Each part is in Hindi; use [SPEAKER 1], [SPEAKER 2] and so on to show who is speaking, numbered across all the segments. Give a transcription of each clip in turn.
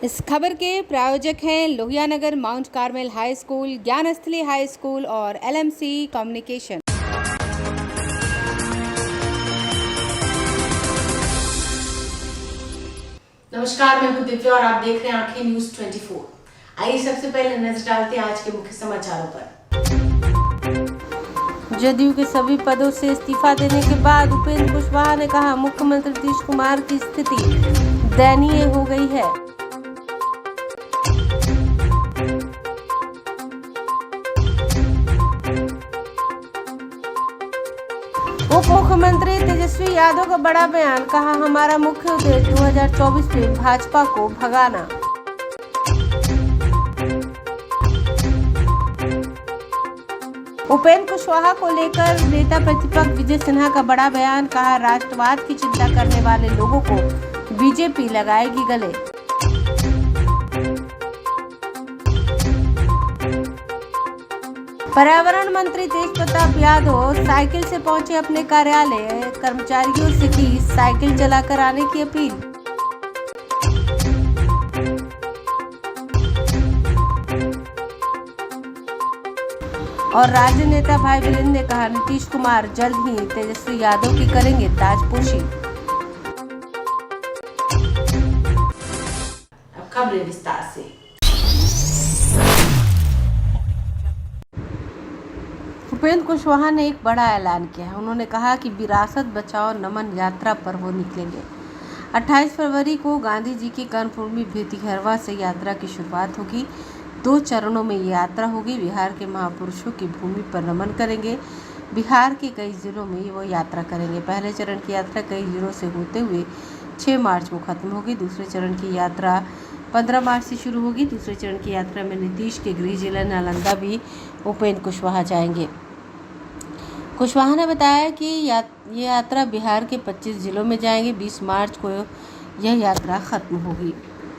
[SPEAKER 1] इस खबर के प्रायोजक हैं Lohianagar mount Carmel high school, Gyansthali high school और LMC कम्युनिकेशन।
[SPEAKER 2] नमस्कार, मैं हूं दिव्या और आप देख रहे हैं आंखें न्यूज 24। आइए सबसे पहले नजर डालते हैं आज के मुख्य समाचारों पर।
[SPEAKER 3] जदयू के सभी पदों से इस्तीफा देने के बाद उपेंद्र कुशवाहा ने कहा, मुख्यमंत्री नीतीश कुमार की स्थिति दयनीय हो गई है। उप मुख्यमंत्री तेजस्वी यादव का बड़ा बयान, कहा, हमारा मुख्य उद्देश्य 2024 में भाजपा को भगाना। उपेंद्र कुशवाहा को लेकर नेता प्रतिपक्ष विजय सिन्हा का बड़ा बयान, कहा, राष्ट्रवाद की चिंता करने वाले लोगों को बीजेपी लगाएगी गले। पर्यावरण मंत्री तेजप्रताप यादव साइकिल से पहुंचे अपने कार्यालय, कर्मचारियों से की साइकिल चलाकर आने की अपील। और राज्य नेता भाई वीरेंद्र ने कहा, नीतीश कुमार जल्द ही तेजस्वी यादव की करेंगे ताजपोशी।
[SPEAKER 2] अब खबरें विस्तार से।
[SPEAKER 3] उपेंद्र कुशवाहा ने एक बड़ा ऐलान किया है। उन्होंने कहा कि विरासत बचाओ नमन यात्रा पर वो निकलेंगे। 28 फरवरी को गांधी जी की कर्मभूमि भितिखरवा से यात्रा की शुरुआत होगी। 2 चरणों में ये यात्रा होगी। बिहार के महापुरुषों की भूमि पर नमन करेंगे। बिहार के कई जिलों में वो यात्रा करेंगे। पहले चरण की यात्रा कई जिलों से होते हुए 6 मार्च को खत्म होगी। दूसरे चरण की यात्रा 15 मार्च से शुरू होगी। दूसरे चरण की यात्रा में नीतीश के गृह जिला नालंदा भी उपेंद्र कुशवाहा जाएंगे। कुशवाहा ने बताया कि ये यात्रा बिहार के 25 जिलों में जाएंगे। 20 मार्च को यह यात्रा खत्म होगी।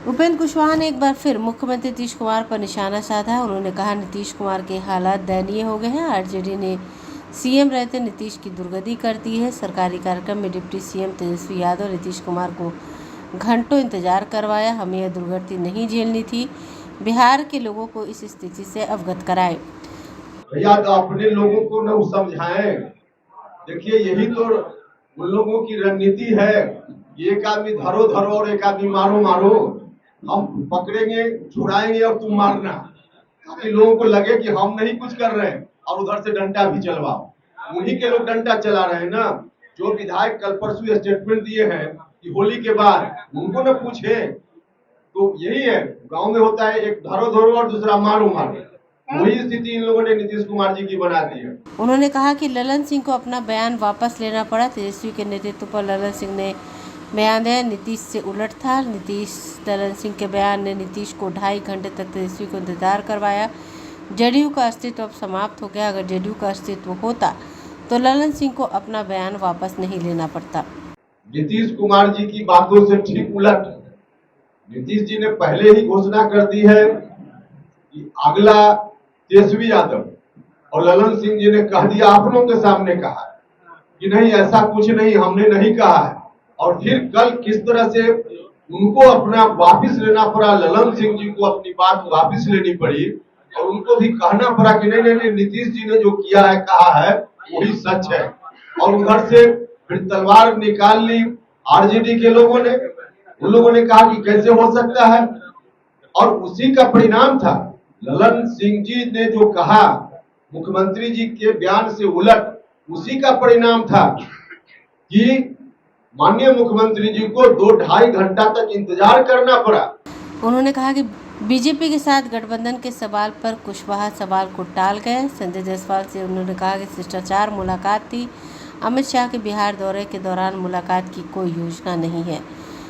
[SPEAKER 3] उपेंद्र कुशवाहा ने एक बार फिर मुख्यमंत्री नीतीश कुमार पर निशाना साधा। उन्होंने कहा, नीतीश कुमार के हालात दयनीय हो गए हैं। आरजेडी ने सीएम रहते नीतीश की दुर्गति कर दी है। सरकारी कार्यक्रम में डिप्टी सीएम तेजस्वी यादव नीतीश कुमार को घंटों इंतजार करवाया। हमें यह दुर्गति नहीं झेलनी थी। बिहार के लोगों को इस स्थिति से अवगत कराएं।
[SPEAKER 4] भैया तो अपने लोगों को न समझाएं। देखिए, यही तो उन लोगों की रणनीति है। एक आदमी धरो धरो और एक आदमी मारो मारो। हम पकड़ेंगे, छुड़ाएंगे और तुम मारना, ताकि लोगों को लगे कि हम नहीं कुछ कर रहे हैं और उधर से डंडा भी चलवाओ। उन्हीं के लोग डंडा चला रहे हैं ना। जो विधायक कल परसों स्टेटमेंट दिए हैं कि होली के बाद, उनको न पूछे। तो यही है, गांव में होता है, एक धरो धरो और दूसरा मारो मारो। वही स्थिति इन लोगों ने नीतीश कुमार जी की बना दी है।
[SPEAKER 3] उन्होंने कहा कि ललन सिंह को अपना बयान वापस लेना पड़ा। तेजस्वी के नेतृत्व पर ललन सिंह ने बयान दिया, नीतीश से उलट था। ललन सिंह के बयान ने नीतीश को 2.5 घंटे तक तेजस्वी को इंतजार करवाया। जदयू का अस्तित्व अब समाप्त हो गया। अगर जदयू का अस्तित्व होता तो ललन सिंह को अपना बयान वापस नहीं लेना पड़ता।
[SPEAKER 4] नीतीश कुमार जी की बातों से ठीक उलट नीतीश जी ने पहले ही घोषणा कर दी है कि अगला तेजस्वी यादव, और ललन सिंह जी ने कह दिया, आप लोगों के सामने कहा कि नहीं, ऐसा कुछ नहीं, हमने नहीं कहा है। और फिर कल किस तरह से उनको अपना वापस लेना पड़ा, ललन सिंह जी को अपनी बात वापस लेनी पड़ी और उनको भी कहना पड़ा कि नहीं नहीं नहीं, नीतीश जी ने जो किया है, कहा है, वही सच है। और उधर से फिर तलवार निकाल ली आरजेडी के लोगों ने। उन लोगों ने कहा कि कैसे हो सकता है, और उसी का परिणाम था ललन सिंह जी ने जो कहा, मुख्यमंत्री जी के बयान से उलट, उसी का परिणाम था कि माननीय मुख्यमंत्री जी को 2-2.5 घंटा तक इंतजार करना पड़ा।
[SPEAKER 3] उन्होंने कहा कि बीजेपी के साथ गठबंधन के सवाल पर कुशवाहा सवाल को टाल गए। संजय जायसवाल से उन्होंने कहा कि शिष्टाचार मुलाकात थी। अमित शाह के बिहार दौरे के दौरान मुलाकात की कोई योजना नहीं है।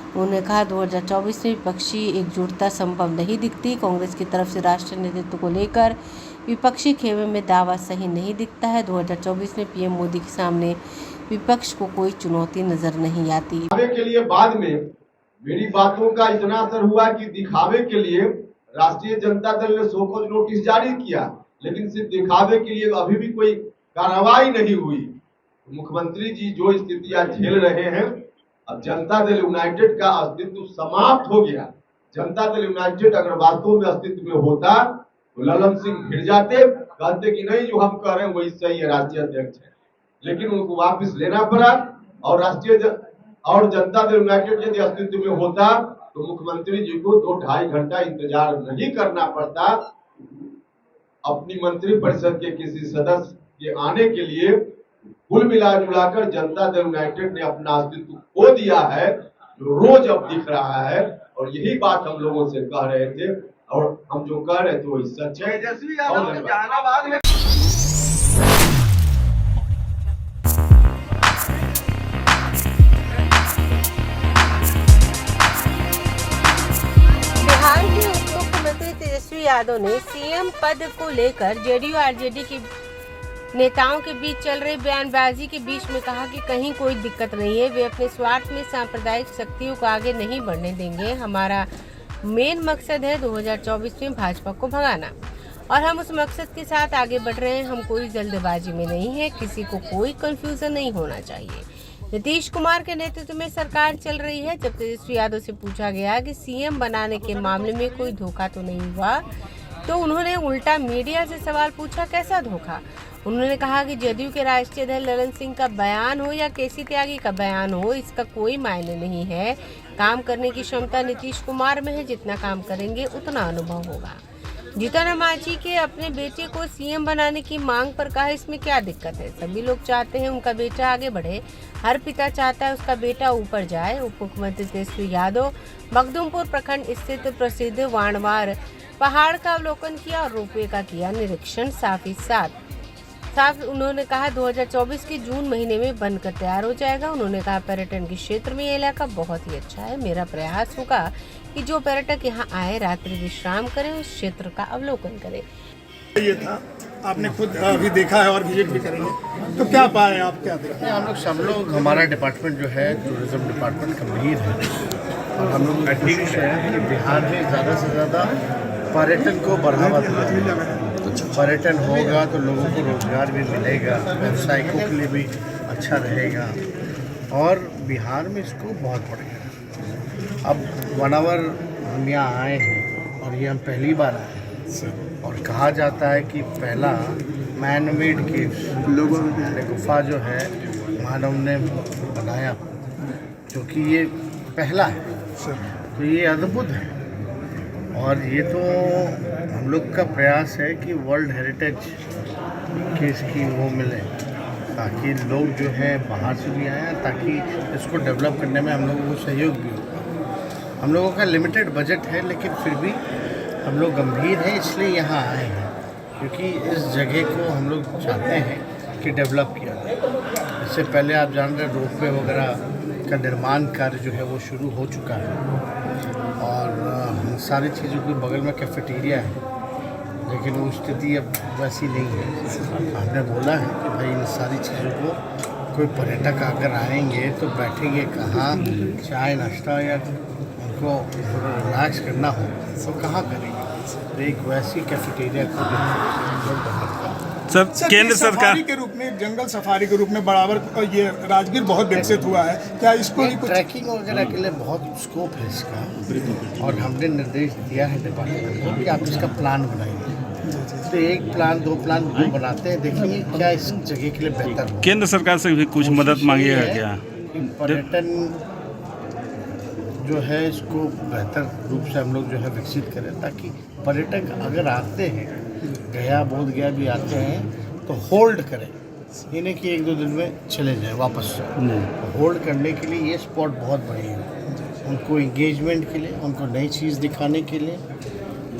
[SPEAKER 3] उन्होंने कहा, 2024 में विपक्षी एकजुटता संभव नहीं दिखती। कांग्रेस की तरफ से राष्ट्रीय नेतृत्व को लेकर विपक्षी खेमे में दावा सही नहीं दिखता है। 2024 में पीएम मोदी के सामने विपक्ष को कोई चुनौती नजर नहीं आती।
[SPEAKER 4] दिखावे के लिए बाद में मेरी बातों का इतना असर हुआ कि दिखावे के लिए राष्ट्रीय जनता दल ने शोकॉज नोटिस जारी किया, लेकिन सिर्फ दिखावे के लिए अभी भी कोई कार्रवाई नहीं हुई। मुख्यमंत्री जी जो स्थितियां झेल रहे हैं, अब जनता दल यूनाइटेड का अस्तित्व समाप्त हो गया। जनता दल यूनाइटेड अगर वास्तव में अस्तित्व में होता तो ललन सिंह भिड़ जाते, कहते कि नहीं जो हम कह रहे हैं वही सही है, राष्ट्रीय अध्यक्ष है। लेकिन उनको वापस लेना पड़ा और और जनता दल यूनाइटेड यदि अस्तित्व में होता तो मुख्यमंत्री जी को 2-2.5 घंटा इंतजार नहीं करना पड़ता। अपनी मंत्री परिषद के किसी सदस्य के आने के लिए कुल मिलाकर जनता दल यूनाइटेड ने अपना अस्तित्व खो दिया है, जो रोज अब दिख रहा है। और यही बात हम लोगों से कह रहे थे और हम जो कह रहे थे वही सच है। जहानाबाद में
[SPEAKER 3] बिहार के उप मुख्यमंत्री तेजस्वी यादव ने सीएम पद को लेकर जेडीयू आरजेडी के नेताओं के बीच चल रही बयानबाजी के बीच में कहा कि कहीं कोई दिक्कत नहीं है, वे अपने स्वार्थ में सांप्रदायिक शक्तियों को आगे नहीं बढ़ने देंगे। हमारा मेन मकसद है 2024 में भाजपा को भगाना और हम उस मकसद के साथ आगे बढ़ रहे हैं। हम कोई जल्दबाजी में नहीं है, किसी को कोई कंफ्यूजन नहीं होना चाहिए। नीतीश कुमार के नेतृत्व में सरकार चल रही है। जब तेजस्वी यादव से पूछा गया कि सीएम बनाने के मामले में कोई धोखा तो नहीं हुआ, तो उन्होंने उल्टा मीडिया से सवाल पूछा, कैसा धोखा? उन्होंने कहा कि जदयू के राष्ट्रीय अध्यक्ष ललन सिंह का बयान हो या केसी त्यागी का बयान हो, इसका कोई मायने नहीं है। काम करने की क्षमता नीतीश कुमार में है, जितना काम करेंगे उतना अनुभव होगा। जीतन राम मांझी के अपने बेटे को सीएम बनाने की मांग पर कहा, इसमें क्या दिक्कत है? सभी लोग चाहते हैं उनका बेटा आगे बढ़े, हर पिता चाहता है उसका बेटा ऊपर जाए। उप मुख्यमंत्री तेजस्वी यादव मखदूमपुर प्रखंड स्थित प्रसिद्ध वाणवार पहाड़ का अवलोकन किया और रोपवे का किया निरीक्षण। साथ उन्होंने कहा 2024 के जून महीने में बनकर तैयार हो जाएगा। उन्होंने कहा पर्यटन के क्षेत्र में ये इलाका बहुत ही अच्छा है। मेरा प्रयास होगा कि जो पर्यटक यहाँ आए रात्रि विश्राम करें, उस क्षेत्र का अवलोकन करें।
[SPEAKER 5] ये था, आपने खुद अभी देखा है और विजिट भी करेंगे, तो क्या पाए आप, क्या देखें?
[SPEAKER 6] हम लोग सब लोग, हमारा डिपार्टमेंट जो है टूरिज्म डिपार्टमेंट गंभीर है और हम लोग कोशिश है कि बिहार में ज़्यादा से ज़्यादा पर्यटन को बढ़ावा दें। पर्यटन होगा तो लोगों को रोजगार भी मिलेगा, व्यवसायिकों के लिए भी अच्छा रहेगा और बिहार में इसको बहुत बढ़ेगा। अब वनावर हम यहाँ आए हैं और ये हम पहली बार आए हैं और कहा जाता है कि पहला मैन मेड केव्स, लोगों ने गुफा जो है मानव ने बनाया, क्योंकि ये पहला है तो ये अद्भुत है। और ये तो हम लोग का प्रयास है कि वर्ल्ड हेरिटेज की इसकी वो मिले, ताकि लोग जो है बाहर से भी आएँ, ताकि इसको डेवलप करने में हम लोगों को सहयोग भी हो। हम लोगों का लिमिटेड बजट है, लेकिन फिर भी हम लोग गंभीर हैं, इसलिए यहाँ आए हैं, क्योंकि इस जगह को हम लोग चाहते हैं कि डेवलप किया जाए। इससे पहले आप जान रहे रोपवे वगैरह का निर्माण कार्य जो है वो शुरू हो चुका है और सारी चीज़ों के बगल में कैफेटेरिया है, लेकिन वो स्थिति अब वैसी नहीं है। हमने बोला है कि भाई इन सारी चीज़ों को कोई पर्यटक अगर आएंगे तो बैठेंगे कहाँ, चाय नाश्ता या उनको रिलैक्स करना हो तो कहाँ करेंगे, तो एक वैसी कैफेटेरिया को
[SPEAKER 5] सर केंद्र सरकार के रूप में, जंगल सफारी के रूप में बराबर ये राजगीर बहुत विकसित हुआ है, क्या इसको भी कुछ
[SPEAKER 6] ट्रैकिंग वगैरह के लिए बहुत स्कोप है इसका और हमने निर्देश दिया है डिपार्टमेंट को कि आप इसका प्लान बनाइए। तो एक प्लान, 2 प्लान जो बनाते हैं, देखेंगे क्या इस जगह के लिए बेहतर हो।
[SPEAKER 7] केंद्र सरकार से भी कुछ मदद मांगिएगा क्या?
[SPEAKER 6] पर्यटन जो है इसको बेहतर रूप से हम लोग जो है विकसित करें, ताकि पर्यटक अगर आते हैं, गया बोध गया भी आते हैं तो होल्ड करें, ये नहीं कि 1-2 दिन में चले जाए वापस। तो होल्ड करने के लिए ये स्पॉट बहुत बढ़िया है, उनको इंगेजमेंट के लिए, उनको नई चीज़ दिखाने के लिए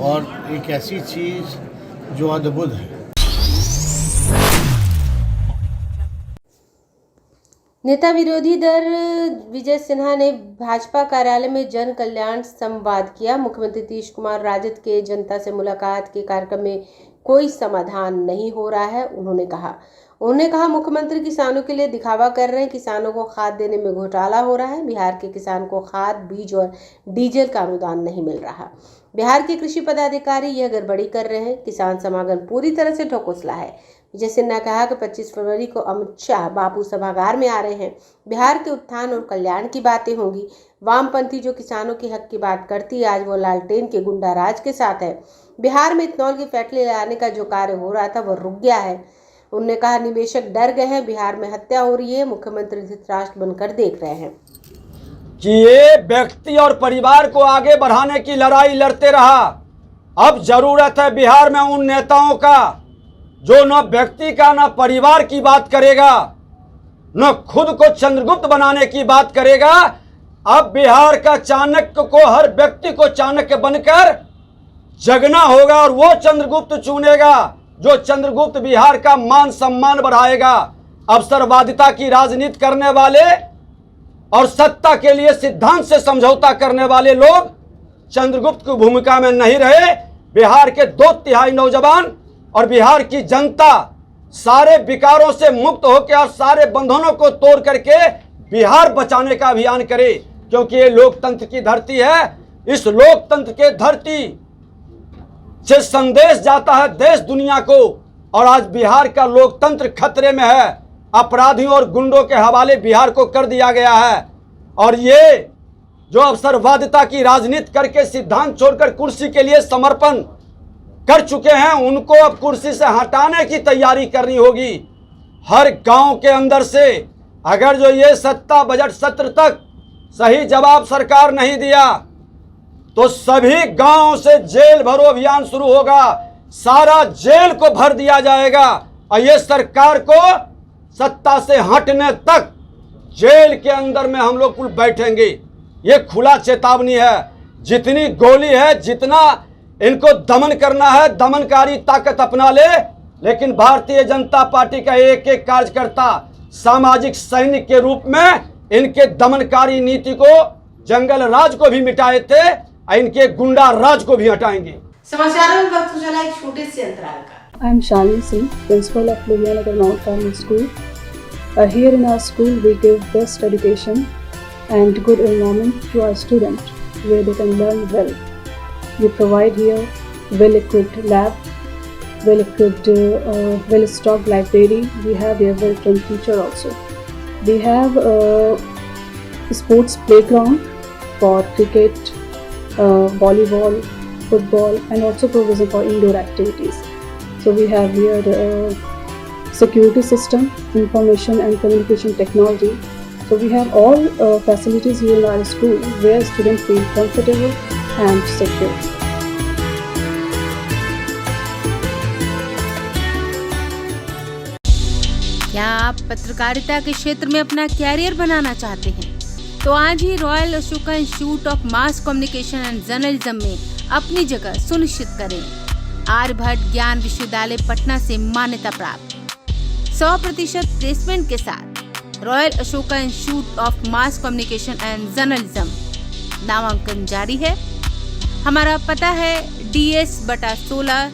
[SPEAKER 6] और एक ऐसी चीज़ जो अद्भुत है।
[SPEAKER 3] नेता विरोधी दल विजय सिन्हा ने भाजपा कार्यालय में जन कल्याण संवाद किया। मुख्यमंत्री नीतीश कुमार राजद के जनता से मुलाकात के कार्यक्रम में कोई समाधान नहीं हो रहा है, उन्होंने कहा। उन्होंने कहा मुख्यमंत्री किसानों के लिए दिखावा कर रहे हैं, किसानों को खाद देने में घोटाला हो रहा है। बिहार के किसान को खाद, बीज और डीजल का अनुदान नहीं मिल रहा। बिहार के कृषि पदाधिकारी यह गड़बड़ी कर रहे हैं। किसान समागम पूरी तरह से ढकोसला है। विजय सिन्हा ने कहा कि 25 फरवरी को अमित शाह बापू सभागार में आ रहे हैं। बिहार के उत्थान और कल्याण की बातें होंगी। वामपंथी जो किसानों के हक की बात करती है, आज वो लालटेन के गुंडा राज के साथ है। बिहार में इथेनॉल की फैक्ट्री लगाने का जो कार्य हो रहा था वो रुक गया है। उन्होंने कहा निवेशक डर गए हैं, बिहार में हत्या हो रही है, मुख्यमंत्री धृतराष्ट्र बनकर देख रहे हैं
[SPEAKER 8] कि ये व्यक्ति और परिवार को आगे बढ़ाने की लड़ाई लड़ते रहा। अब जरूरत है बिहार में उन नेताओं का जो न व्यक्ति का न परिवार की बात करेगा, न खुद को चंद्रगुप्त बनाने की बात करेगा। अब बिहार का चाणक्य को, हर व्यक्ति को चाणक्य बनकर जगना होगा और वो चंद्रगुप्त चुनेगा जो चंद्रगुप्त बिहार का मान सम्मान बढ़ाएगा। अवसरवादिता की राजनीति करने वाले और सत्ता के लिए सिद्धांत से समझौता करने वाले लोग चंद्रगुप्त की भूमिका में नहीं रहे। बिहार के 2/3 नौजवान और बिहार की जनता सारे विकारों से मुक्त होकर और सारे बंधनों को तोड़ करके बिहार बचाने का अभियान करे, क्योंकि ये लोकतंत्र की धरती है। इस लोकतंत्र के धरती से संदेश जाता है देश दुनिया को, और आज बिहार का लोकतंत्र खतरे में है। अपराधियों और गुंडों के हवाले बिहार को कर दिया गया है, और ये जो अवसरवादिता की राजनीति करके सिद्धांत छोड़कर कुर्सी के लिए समर्पण कर चुके हैं, उनको अब कुर्सी से हटाने की तैयारी करनी होगी। हर गांव के अंदर से अगर जो ये सत्ता बजट सत्र तक सही जवाब सरकार नहीं दिया तो सभी गांवों से जेल भरो अभियान शुरू होगा। सारा जेल को भर दिया जाएगा और ये सरकार को सत्ता से हटने तक जेल के अंदर में हम लोग कुल बैठेंगे। ये खुला चेतावनी है। जितनी गोली है, जितना इनको दमन करना है, दमनकारी ताकत अपना ले, लेकिन भारतीय जनता पार्टी का एक एक कार्यकर्ता सामाजिक सैनिक के रूप में इनके दमनकारी नीति को, जंगल राज को भी मिटाए थे, इनके गुंडा राज को भी हटाएंगे।
[SPEAKER 2] समाचारों में वक्त हो चला एक छोटे से अंतराल का।
[SPEAKER 9] I am Shalini Singh, principal of Lohiyanagar Mount Carmel School. Here in our school, we give best education and good environment to our students, where they can learn well. We provide here well-equipped lab, well-equipped, well-stocked library. We have here well-trained teacher also. We have a sports playground for cricket, volleyball, football, and also provision for indoor activities. So we have here security system, information and communication technology. So we have all facilities here in our school where students feel comfortable and secure.
[SPEAKER 3] क्या आप पत्रकारिता के क्षेत्र में अपना कैरियर बनाना चाहते हैं? तो आज ही Royal Ashoka Institute of Mass Communication and Journalism में अपनी जगह सुनिश्चित करें। आर्यभट्ट ज्ञान विश्वविद्यालय पटना से मान्यता प्राप्त 100% प्लेसमेंट के साथ royal Ashoka Institute of Mass Communication and journalism नामांकन जारी है। हमारा पता है DS/16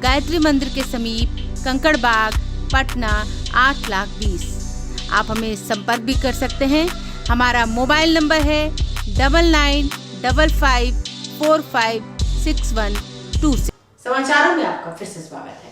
[SPEAKER 3] गायत्री मंदिर के समीप, कंकड़ बाग, पटना 8,20,000। आप हमें संपर्क भी कर सकते हैं। हमारा मोबाइल नंबर है 9955456126।
[SPEAKER 2] समाचारों में आपका फिर से स्वागत है।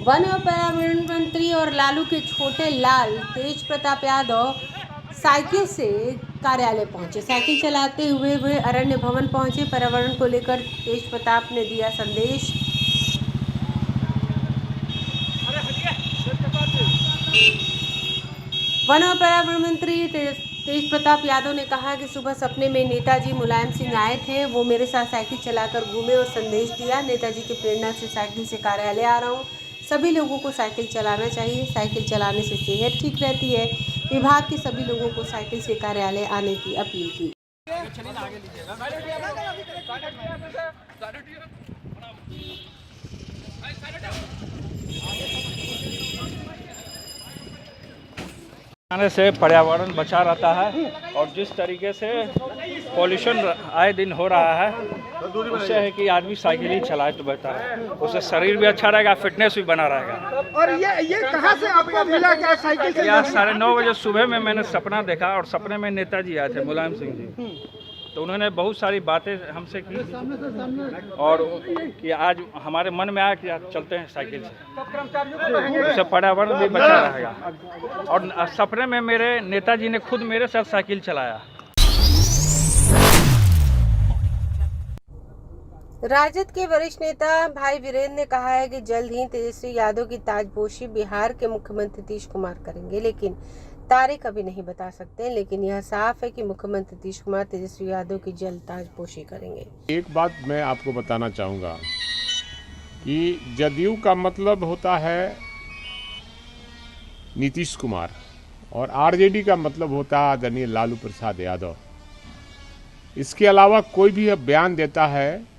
[SPEAKER 3] वन और पर्यावरण मंत्री और लालू के छोटे लाल तेज प्रताप यादव साइकिल से कार्यालय पहुंचे। साइकिल चलाते हुए वे अरण्य भवन पहुंचे। पर्यावरण को लेकर तेज प्रताप ने दिया संदेश। वन और पर्यावरण मंत्री तेज प्रताप यादव ने कहा कि सुबह सपने में नेताजी मुलायम सिंह आए थे। वो मेरे साथ साइकिल चलाकर घूमे और संदेश दिया। नेताजी की प्रेरणा से साइकिल से कार्यालय आ रहा हूँ। सभी लोगों को साइकिल चलाना चाहिए। साइकिल चलाने से सेहत ठीक रहती है। विभाग के सभी लोगों को साइकिल से कार्यालय आने की अपील की।
[SPEAKER 10] आने से पर्यावरण बचा रहता है और जिस तरीके से पॉल्यूशन आए दिन हो रहा है उससे है कि आदमी साइकिल ही चलाए तो बेहतर है, उससे शरीर भी अच्छा रहेगा, फिटनेस भी बना रहेगा।
[SPEAKER 5] और ये कहाँ से आपको मिला क्या साइकिल से?
[SPEAKER 10] यह 9:30 बजे सुबह में मैंने सपना देखा और सपने में नेताजी आए थे, मुलायम सिंह जी, तो उन्होंने बहुत सारी बातें हमसे की और कि आज हमारे मन में आया कि आज चलते हैं साइकिल से, उससे पर्यावरण भी बचा रहेगा। और सपने में मेरे नेताजी ने खुद मेरे साथ साइकिल चलाया।
[SPEAKER 3] राजद के वरिष्ठ नेता भाई वीरेंद्र ने कहा है कि जल्द ही तेजस्वी यादव की ताजपोशी बिहार के मुख्यमंत्री नीतीश कुमार करेंगे, लेकिन तारीख अभी नहीं बता सकते। लेकिन यह साफ है कि मुख्यमंत्री नीतीश कुमार तेजस्वी यादव की जल्द ताजपोशी करेंगे।
[SPEAKER 11] एक बात मैं आपको बताना चाहूँगा कि जदयू का मतलब होता है नीतीश कुमार और आरजेडी का मतलब होता है आदरणीय लालू प्रसाद यादव। इसके अलावा कोई भी अब बयान देता है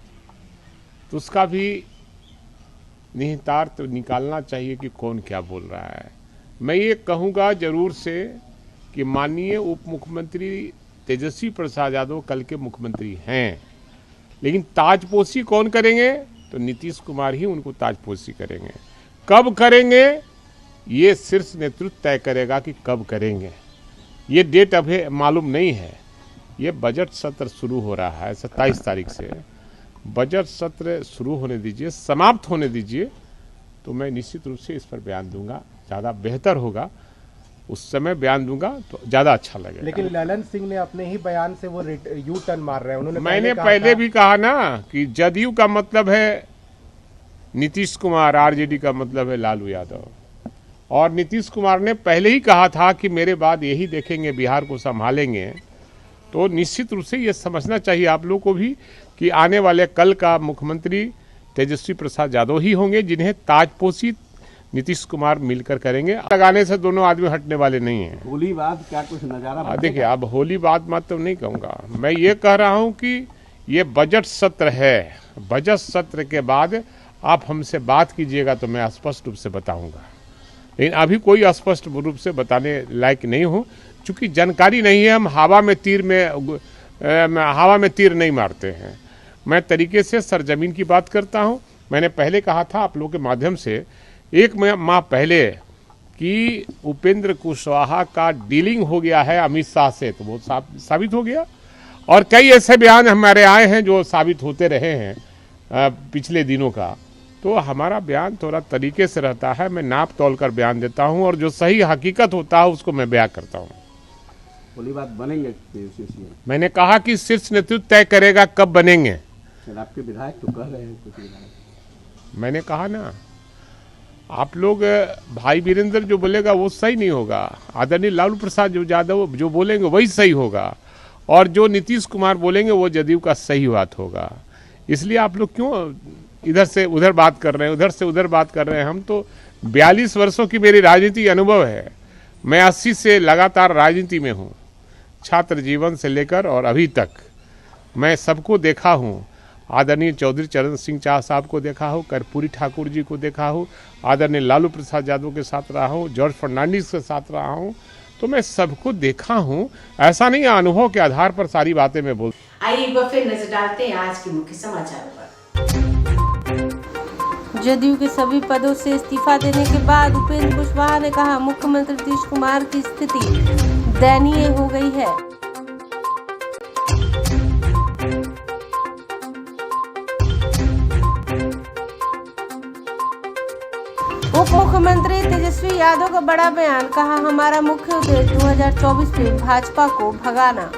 [SPEAKER 11] तो उसका भी निहितार्थ निकालना चाहिए कि कौन क्या बोल रहा है। मैं ये कहूँगा जरूर से कि माननीय उप मुख्यमंत्री तेजस्वी प्रसाद यादव कल के मुख्यमंत्री हैं, लेकिन ताजपोशी कौन करेंगे तो नीतीश कुमार ही उनको ताजपोशी करेंगे। कब करेंगे ये शीर्ष नेतृत्व तय करेगा कि कब करेंगे, ये डेट अभी मालूम नहीं है। ये बजट सत्र शुरू हो रहा है 27 तारीख से, बजट सत्र शुरू होने दीजिए, समाप्त होने दीजिए, तो मैं निश्चित रूप से इस पर बयान दूंगा, ज़्यादा बेहतर होगा। उस समय बयान दूंगा तो ज़्यादा अच्छा लगेगा।
[SPEAKER 12] लेकिन ललन सिंह ने अपने ही बयान से वो यू टर्न मार रहे हैं। उन्होंने
[SPEAKER 11] मैंने पहले भी कहा ना कि जदयू का मतलब है नीतीश कुमार, आरजेडी का मतलब है लालू यादव। और नीतीश कुमार ने पहले ही कहा था कि मेरे बाद यही देखेंगे, बिहार को संभालेंगे। तो निश्चित रूप से ये समझना चाहिए आप लोग को भी कि आने वाले कल का मुख्यमंत्री तेजस्वी प्रसाद यादव ही होंगे, जिन्हें ताजपोशी नीतीश कुमार मिलकर करेंगे। लगाने से दोनों आदमी हटने वाले नहीं हैं।
[SPEAKER 12] होली बाद क्या कुछ नजारा
[SPEAKER 11] देखिए, अब होली बाद मत तो नहीं कहूँगा, मैं ये कह रहा हूँ कि ये बजट सत्र है, बजट सत्र के बाद आप हमसे बात कीजिएगा तो मैं स्पष्ट रूप से बताऊँगा, लेकिन अभी कोई स्पष्ट रूप से बताने लायक नहीं हूँ, चूँकि जानकारी नहीं है। हम हवा में तीर नहीं मारते हैं। मैं तरीके से सरजमीन की बात करता हूँ। मैंने पहले कहा था आप लोगों के माध्यम से 1 माह पहले कि उपेंद्र कुशवाहा का डीलिंग हो गया है अमित शाह से, तो वो साबित हो गया। और कई ऐसे बयान हमारे आए हैं जो साबित होते रहे हैं पिछले दिनों का। तो हमारा बयान थोड़ा तरीके से रहता है, मैं नाप तोल कर बयान देता हूँ और जो सही हकीकत होता है उसको मैं बयान करता हूँ।
[SPEAKER 12] होली बाद बनेंगे?
[SPEAKER 11] मैंने कहा कि शीर्ष नेतृत्व तय करेगा कब बनेंगे।
[SPEAKER 12] आपके विधायक तो कह रहे हैं कुछ विधायक।
[SPEAKER 11] मैंने कहा ना, आप लोग भाई वीरेंद्र जो बोलेगा वो सही नहीं होगा, आदरणीय लालू प्रसाद यादव जो बोलेंगे वही सही होगा, और जो नीतीश कुमार बोलेंगे वो जदयू का सही बात होगा। इसलिए आप लोग क्यों इधर से उधर बात कर रहे हैं, उधर से उधर बात कर रहे हैं। हम तो 42 वर्षों की मेरी राजनीति अनुभव है। मैं 80 से लगातार राजनीति में हूँ, छात्र जीवन से लेकर और अभी तक मैं सबको देखा हूँ। आदरणीय चौधरी चरण सिंह चाह साहब को देखा हो, कर्पूरी ठाकुर जी को देखा हो, आदरणीय लालू प्रसाद यादव के साथ रहा हूँ, जॉर्ज फर्नांडिस के साथ रहा हूँ, तो मैं सबको देखा हूँ। ऐसा नहीं है अनुभव के आधार पर सारी बातें मैं बोल।
[SPEAKER 2] आइए एक बार फिर नजर डालते हैं आज के मुख्य समाचारों पर।
[SPEAKER 3] जदयू के सभी पदों से इस्तीफा देने के बाद उपेंद्र कुशवाहा ने कहा मुख्यमंत्री नीतीश कुमार की स्थिति दयनीय हो गई है। उप मुख्यमंत्री तेजस्वी यादव का बड़ा बयान, कहा हमारा मुख्य उद्देश्य 2024 में भाजपा को भगाना।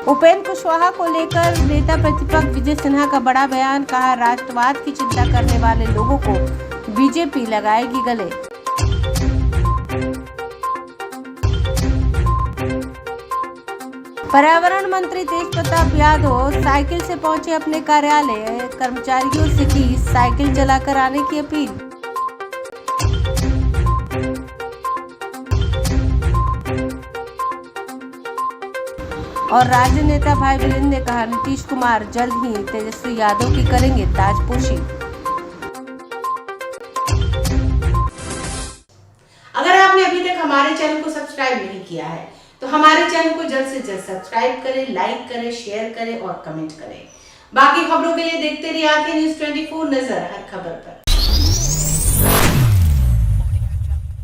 [SPEAKER 3] उपेंद्र कुशवाहा को लेकर नेता प्रतिपक्ष विजय सिन्हा का बड़ा बयान, कहा राष्ट्रवाद की चिंता करने वाले लोगों को बीजेपी लगाएगी गले। पर्यावरण मंत्री तेज प्रताप यादव साइकिल से पहुंचे अपने कार्यालय, कर्मचारियों से की साइकिल चलाकर आने की अपील। और राज्य नेता भाई वीरेंद्र ने कहा नीतीश कुमार जल्द ही तेजस्वी यादव की करेंगे ताजपोशी।
[SPEAKER 2] अगर आपने अभी तक हमारे चैनल को सब्सक्राइब नहीं किया है तो हमारे चैनल को जल्द से जल्द सब्सक्राइब करें, लाइक करें, शेयर करें और कमेंट करें। बाकी खबरों के लिए देखते रहिए आंखें न्यूज़ 24, नजर हर खबर पर।